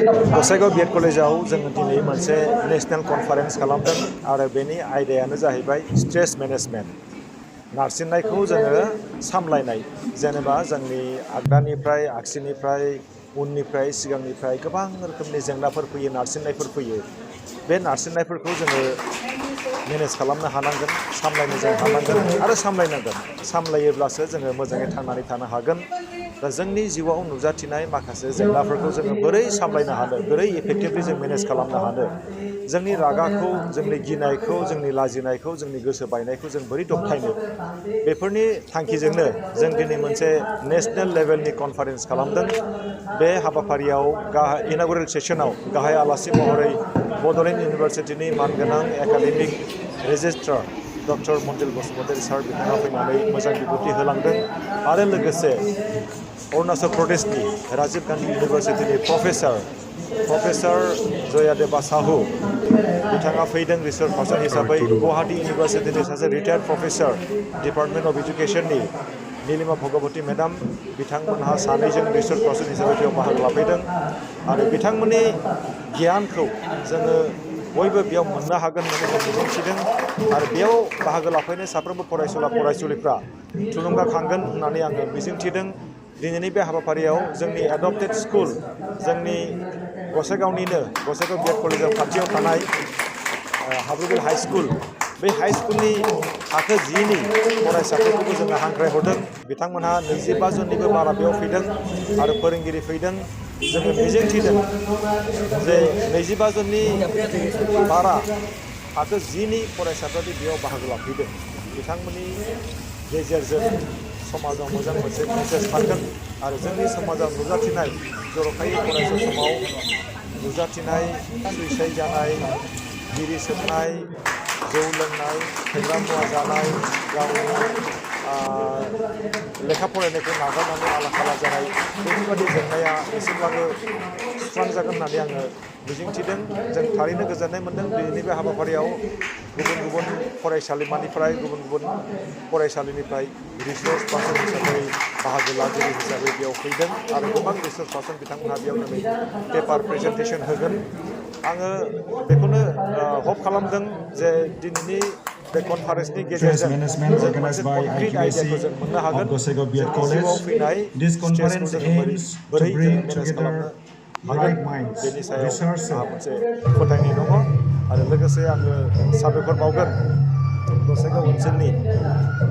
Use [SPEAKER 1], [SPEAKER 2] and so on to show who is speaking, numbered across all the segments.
[SPEAKER 1] Gossaigaon B.ed कलेजाव जोङो दिनै मोनसे नेशनेल कनफारेन्स खालामदों आरो बेनि आयदायानो जाहैबाय स्ट्रेस मेनेजमेन्ट नारसिननायखौ जोङो सामलायनाय जेनेबा जोंनि आगदानिफ्राय आगसिनिफ्राय उननिफ्राय सिगांनिफ्राय गोबां रोखोमनि जेंनाफोर फैयो नारसिननायफोर फैयो बे नारसिननायफोरखौ जोङो मेनेज खालामनो हानांगोन सामलायनो जों हानांगोन आरो सामलायनांगोन सामलायोब्लासो जोङो मोजाङै थांनानै थानो हागोन दा जोंनि जिउआव नुजाथिनाय माखासे जेंनाफोरखौ जोङो बोरै सामलायनो हानो बोरै इफेक्टिभलि जों मेनेज खालामनो हानो जोंनि रागाखौ जोंनि गिनायखौ जोंनि लाजिनायखौ जोंनि गोसो बायनायखौ जों बोरै दबथायनो बेफोरनि थांखिजोंनो जों दिनै मोनसे नेशनेल लेभेलनि कनफारेन्स खालामदों बे हाबाफारियाव इनागुरेल सेसनाव गाहाय आलासि महरै बड'लेण्ड इउनिभारसिटिनि मानगोनां एकाडेमिक रेजिस्ट्रार डक्टर मन्दिल बसुमतारी सार बिथाङा फैनानै मोजां बिबुंथि होलांदों आरो लोगोसे अरुणाचल प्रदेशनि राजीव गान्धी इउनिभारसिटिनि प्रफेसार जयादेबा साहु बिथाङा फैदों रिसार्च पार्सन हिसाबै गुवाहाटी इउनिभारसिटिनि सासे रिटायार्ड प्रफेसार डिपार्टमेन्ट अफ इडुकेसननि नीलिमा भगवती मेडाम बिथांमोनहा सानैजों रिसार्च पार्सन हिसाबै बेयाव बाहागो लाफैदों आरो बिथांमोननि गियानखौ जोङो बयबो बेयाव मोननो हागोन होननानै जों मिजिंथिदों आरो बेयाव बाहागो लाफैनाय साफ्रोमबो फरायसुलिफ्रा थुलुंगाखांगोन होननानै आङो मिजिंथिदों दिनैनि बे हाबाफारियाव जोंनि एडप्टेड स्कुल जोंनि गसाइगावनिनो गसाइगाव B.ed कलेजाव खाथियाव थानाय हाब्रुबिल हाई स्कुल बे हाई स्कुलनि थाखो 10नि फरायसाफोरखौबो जोङो हांख्रायहरदों बिथांमोनहा 25 जननिबो बारा बेयाव फैदों आरो फोरोंगिरि फैदों जोङो मिजिंथिदों जे 25 जननि बारा थाखो 10नि फरायसाफोरनि बेयाव बाहागो लाफैदों बिथांमोननि गेजेरजों समाजाव मोजां मोनसे मेसेज थागोन आरो जोंनि समाजाव नुजाथिनाय जर'खायै फरायसा समाव नुजाथिनाय सुइसाइड जानाय बिरि सोबनाय जौ लोंनाय फेग्रा मुवा जानाय गावनि लेखा फरायनायखौ नागारनानै आला खाला जानाय बेफोरबायदि जेंनाया एसेब्लाबो सुस्रांजागोन होननानै आङो मिजिंथिदों जों थारैनो गोजोननाय मोन्दों दिनैनि बे हाबाफारियाव गुबुन गुबुन फरायसालिमानिफ्राय गुबुन गुबुन फरायसालिनिफ्राय रिसोर्च पार्सन हिसाबै बाहागो लागिरि हिसाबै बेयाव फैदों आरो गोबां रिसोर्च पार्सन बिथांमोनहा बेयाव दिनै पेपार प्रेजेन्टेसन होगोन आङो बेखौनो हप खालामदों जे दिनैनि बे कनफारेन्सनि गेजेरजों जों मोनसे कनक्रिट आइडियाखौ जों मोननो हागोन जोंनि जिउआव फैनाय स्ट्रेसखौ जों बोरै जों मेनेज खालामनो हागोन बेनि सायाव आंहा मोनसे फोथायनाय दङ आरो लोगोसे आङो साबायखर बावगोन गसाइगाव ओनसोलनि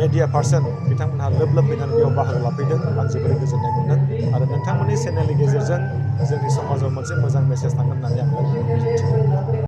[SPEAKER 1] मेडिया पार्सन बिथांमोनहा लोब फैनानै बेयाव बाहागो लाफैदों आं जोबोरै गोजोननाय मोन्दों आरो नोंथांमोननि चेनेलनि गेजेरजों जोंनि समाजाव मोनसे मोजां मेसेज थांगोन होननानै आङो